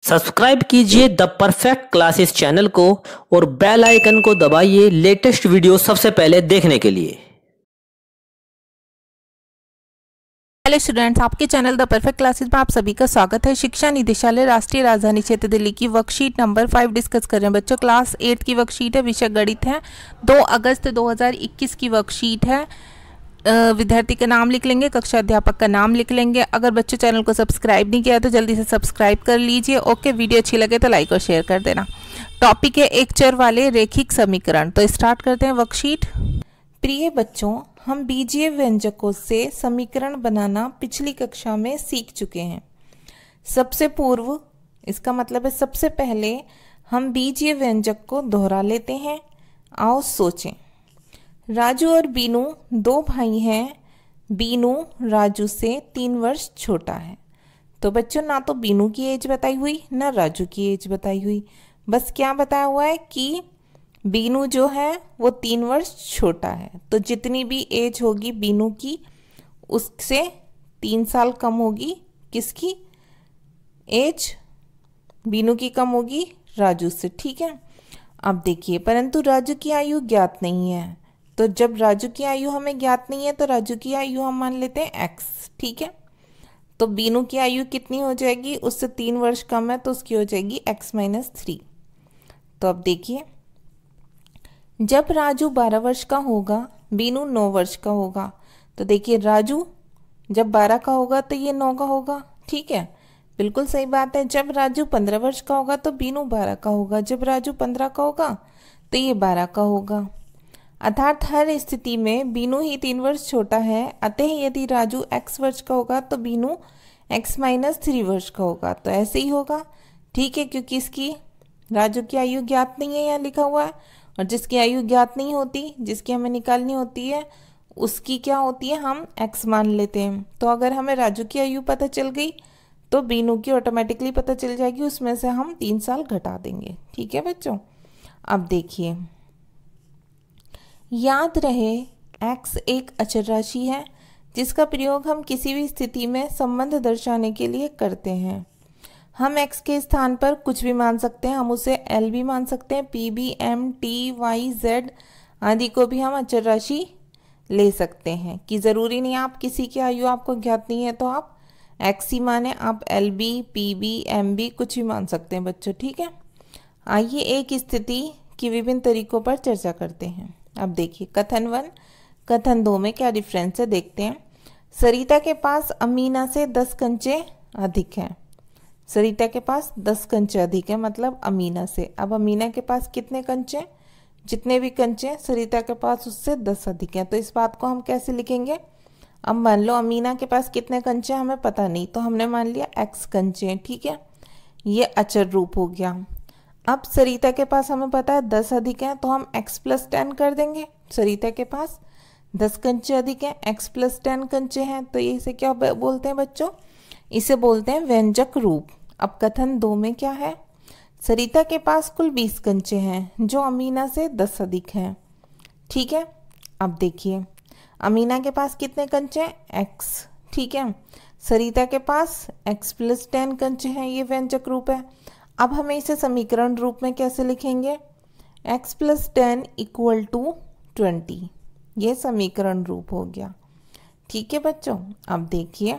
Subscribe कीजिए the perfect classes channel को और बेल आइकन को दबाइए लेटेस्ट वीडियो सबसे पहले देखने के लिए। हेलो स्टूडेंट्स, आपके चैनल द परफेक्ट क्लासेस में आप सभी का स्वागत है। शिक्षा निदेशालय राष्ट्रीय राजधानी क्षेत्र दिल्ली की वर्कशीट नंबर 5 डिस्कस कर रहे हैं बच्चों। क्लास 8 की वर्कशीट है, विषय गणित है। 2 अगस्त 2021 की वर्कशीट है। विद्यार्थी का नाम लिख लेंगे, कक्षा अध्यापक का नाम लिख लेंगे। अगर बच्चों चैनल को सब्सक्राइब नहीं किया तो जल्दी से सब्सक्राइब कर लीजिए। ओके, वीडियो अच्छी लगे तो लाइक और शेयर कर देना। टॉपिक है एक चर वाले रैखिक समीकरण। तो स्टार्ट करते हैं वर्कशीट। प्रिय बच्चों, हम बीजीय व्यंजकों से समीकरण बनाना पिछली कक्षा में सीख चुके हैं। सबसे पूर्व, इसका मतलब है सबसे पहले हम बीजीय व्यंजक को दोहरा लेते हैं। आओ सोचें। राजू और बीनू 2 भाई हैं। बीनू राजू से 3 वर्ष छोटा है। तो बच्चों, ना तो बीनू की एज बताई हुई ना राजू की एज बताई हुई, बस क्या बताया हुआ है कि बीनू जो है वो 3 वर्ष छोटा है। तो जितनी भी एज होगी बीनू की, उससे 3 साल कम होगी किसकी एज? बीनू की कम होगी राजू से। ठीक है, अब देखिए, परंतु राजू की आयु ज्ञात नहीं है। तो जब राजू की आयु हमें ज्ञात नहीं है तो राजू की आयु हम मान लेते हैं x। ठीक है, तो बीनू की आयु कितनी हो जाएगी? उससे 3 वर्ष कम है तो उसकी हो जाएगी x-3। तो अब देखिए, जब राजू 12 वर्ष का होगा, बीनू 9 वर्ष का होगा। तो देखिए, राजू जब 12 का होगा तो ये 9 का होगा। ठीक है, बिल्कुल सही बात है। जब राजू 15 वर्ष का होगा तो बीनू 12 का होगा। जब राजू 15 का होगा तो ये 12 का होगा। अर्थात हर स्थिति में बीनू ही 3 वर्ष छोटा है। अतः यदि राजू x वर्ष का होगा तो बीनू x-3 वर्ष का होगा। तो ऐसे ही होगा। ठीक है, क्योंकि इसकी राजू की आयु ज्ञात नहीं है, यहाँ लिखा हुआ है। और जिसकी आयु ज्ञात नहीं होती, जिसकी हमें निकालनी होती है, उसकी क्या होती है, हम x मान लेते हैं। तो अगर हमें राजू की आयु पता चल गई तो बीनू की ऑटोमेटिकली पता चल जाएगी, उसमें से हम 3 साल घटा देंगे। ठीक है बच्चों, अब देखिए, याद रहे x एक अचर राशि है जिसका प्रयोग हम किसी भी स्थिति में संबंध दर्शाने के लिए करते हैं। हम x के स्थान पर कुछ भी मान सकते हैं। हम उसे l भी मान सकते हैं, p भी, m, t, y, z आदि को भी हम अचर राशि ले सकते हैं। कि ज़रूरी नहीं आप किसी की आयु आपको ज्ञात नहीं है तो आप x ही माने, आप l भी, p भी, m भी कुछ भी मान सकते हैं बच्चों। ठीक है, आइए एक स्थिति की विभिन्न तरीकों पर चर्चा करते हैं। अब देखिए, कथन 1 कथन 2 में क्या डिफरेंस है देखते हैं। सरिता के पास अमीना से 10 कंचे अधिक हैं। सरिता के पास 10 कंचे अधिक है, मतलब अमीना से। अब अमीना के पास कितने कंचे? जितने भी कंचे सरिता के पास उससे 10 अधिक हैं। तो इस बात को हम कैसे लिखेंगे? अब मान लो अमीना के पास कितने कंचे हमें पता नहीं, तो हमने मान लिया x कंचे हैं। ठीक है, ये अचर रूप हो गया। अब सरिता के पास हमें पता है 10 अधिक है, तो हम x+10 कर देंगे। सरिता के पास 10 कंचे अधिक हैं, x+10 कंचे हैं, तो ये इसे क्या बोलते हैं बच्चों? इसे बोलते हैं व्यंजक रूप। अब कथन 2 में क्या है? सरिता के पास कुल 20 कंचे हैं जो अमीना से 10 अधिक हैं। ठीक है, अब देखिए, अमीना के पास कितने कंचे हैं? x। ठीक है, सरिता के पास x+10 कंचे हैं, ये व्यंजक रूप है। अब हमें इसे समीकरण रूप में कैसे लिखेंगे? x+10 = 20, ये समीकरण रूप हो गया। ठीक है बच्चों, अब देखिए,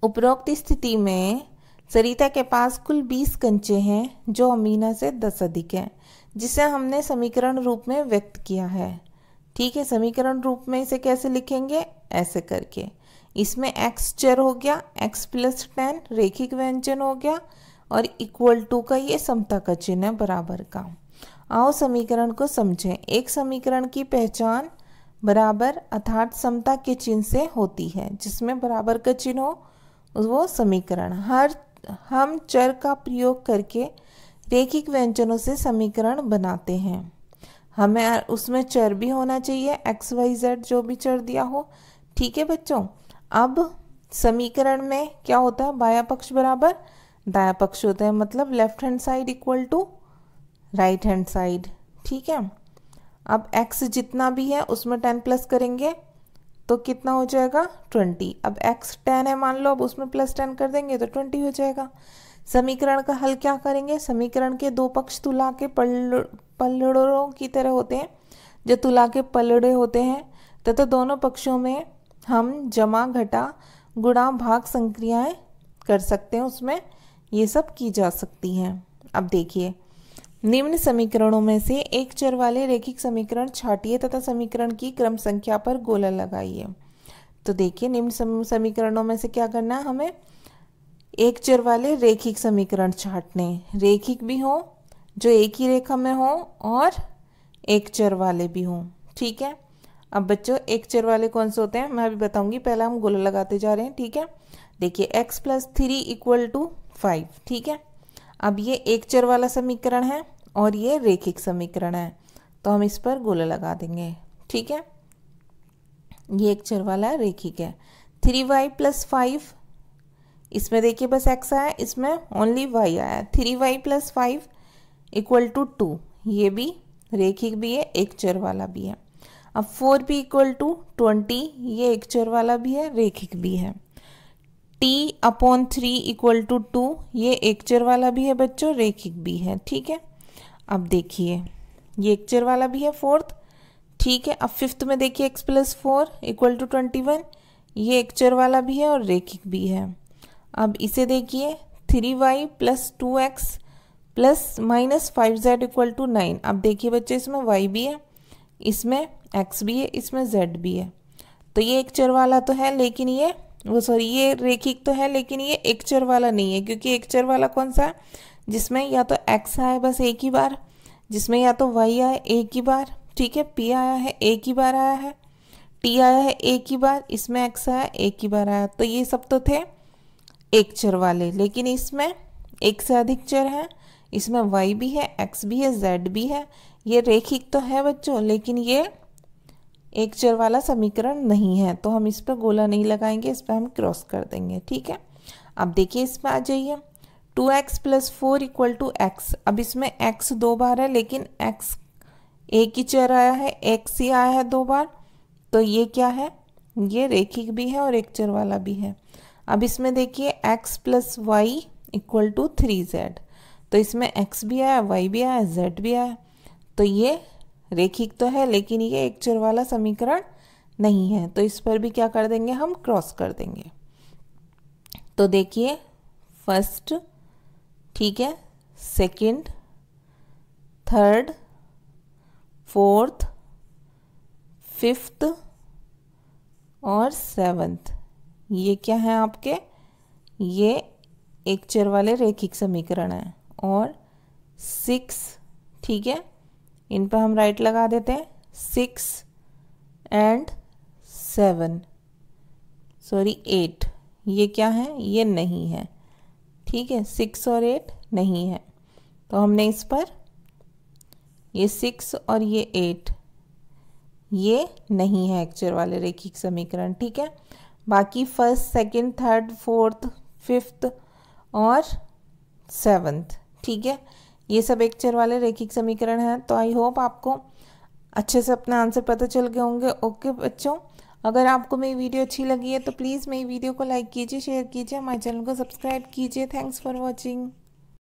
उपरोक्त स्थिति में सरिता के पास कुल 20 कंचे हैं जो अमीना से 10 अधिक हैं, जिसे हमने समीकरण रूप में व्यक्त किया है। ठीक है, समीकरण रूप में इसे कैसे लिखेंगे? ऐसे करके, इसमें x चर हो गया, x+10 रैखिक व्यंजन हो गया, और = का ये समता का चिन्ह है, बराबर का। आओ समीकरण को समझें। एक समीकरण की पहचान बराबर अर्थात समता के चिन्ह से होती है। जिसमें बराबर का चिन्ह हो वो समीकरण। हम चर का प्रयोग करके रैखिक व्यंजनों से समीकरण बनाते हैं। हमें उसमें चर भी होना चाहिए, x, y, z जो भी चर दिया हो। ठीक है बच्चों, अब समीकरण में क्या होता है? बायां पक्ष बराबर दायां पक्ष होता है, मतलब left hand side = right hand side. ठीक है, अब x जितना भी है उसमें 10 प्लस करेंगे तो कितना हो जाएगा 20। अब x 10 है मान लो, अब उसमें प्लस 10 कर देंगे तो 20 हो जाएगा। समीकरण का हल क्या करेंगे, समीकरण के दो पक्ष तुला के पलड़ों की तरह होते हैं, जो तुला के पलड़े होते हैं, तथा दोनों पक्षों में हम जमा घटा गुणा भाग संक्रियाएं कर सकते हैं, उसमें ये सब की जा सकती हैं। अब देखिए, निम्न समीकरणों में से एक चर वाले रेखिक समीकरण छाटिए तथा समीकरण की क्रम संख्या पर गोला लगाइए। तो देखिए, निम्न समीकरणों में से क्या करना है हमें, एक चर वाले रेखिक समीकरण छाटने, रेखिक भी हो, जो एक ही रेखा में हो, और एक चर वाले भी हों। ठीक है, अब बच्चों एक चर वाले कौन से होते हैं मैं अभी बताऊंगी, पहले हम गोला लगाते जा रहे हैं। ठीक है, देखिए x + 3 = 5। ठीक है, अब ये एक चर वाला समीकरण है और ये रेखिक समीकरण है, तो हम इस पर गोला लगा देंगे। ठीक है, ये एक चर वाला रेखिक है। 3y + 5, इसमें देखिए बस x आया, इसमें ओनली y आया। 3y + 5 = 2, ये भी रेखिक भी है, एक चर वाला भी है। अब 4b = 20, ये एक चर वाला भी है, रेखिक भी है। t/3 = 2, ये एक चर वाला भी है बच्चों, रेखिक भी है। ठीक है, अब देखिए ये एक चर वाला भी है फोर्थ। ठीक है, अब फिफ्थ में देखिए x + 4 = 21, ये एक चर वाला भी है और रेखिक भी है। अब इसे देखिए 3y + 2x + -5z = 9। अब देखिए बच्चे, इसमें y भी है, इसमें x भी है, इसमें z भी है, तो ये एक चर वाला तो है, लेकिन ये ये रेखिक तो है, लेकिन ये एक चर वाला नहीं है, क्योंकि एक चर वाला कौन सा है, जिसमें या तो x आए बस एक ही बार, जिसमें या तो y आए एक ही बार। ठीक है, p आया है एक ही बार आया है, t आया है एक ही बार, इसमें x आया एक ही बार आया, तो ये सब तो थे एक चर वाले। लेकिन इसमें एक से अधिक चर हैं, इसमें y भी है, x भी है, z भी है, ये रेखिक तो है बच्चों, लेकिन ये एक चर वाला समीकरण नहीं है, तो हम इस पर गोला नहीं लगाएंगे, इस पर हम क्रॉस कर देंगे। ठीक है, अब देखिए इसमें आ जाइए, 2x + 4 = x। अब इसमें x 2 बार है, लेकिन x एक ही चर आया है, x ही आया है 2 बार, तो ये क्या है, ये रेखिक भी है और एक चर वाला भी है। अब इसमें देखिए x + y = 3z, तो इसमें x भी आया, y भी आया, z भी आया, तो ये रेखिक तो है, लेकिन ये एक चर वाला समीकरण नहीं है, तो इस पर भी क्या कर देंगे, हम क्रॉस कर देंगे। तो देखिए फर्स्ट, ठीक है, सेकंड, थर्ड, फोर्थ, फिफ्थ और सेवंथ, ये क्या है आपके, ये एक चर वाले रेखिक समीकरण है। और 6, ठीक है, इन पर हम राइट लगा देते हैं, 6 and 7, सॉरी 8, ये क्या है, ये नहीं है। ठीक है, 6 और 8 नहीं है, तो हमने इस पर ये 6 और ये 8, ये नहीं है एक चर वाले रेखिक समीकरण। ठीक है, बाकी first, second, third, fourth, fifth और सेवंथ, ठीक है, ये सब एक चर वाले रेखिक समीकरण हैं। तो आई होप आपको अच्छे से अपना आंसर पता चल गए होंगे। ओके बच्चों, अगर आपको मेरी वीडियो अच्छी लगी है तो प्लीज़ मेरी वीडियो को लाइक कीजिए, शेयर कीजिए, हमारे चैनल को सब्सक्राइब कीजिए। Thanks for watching.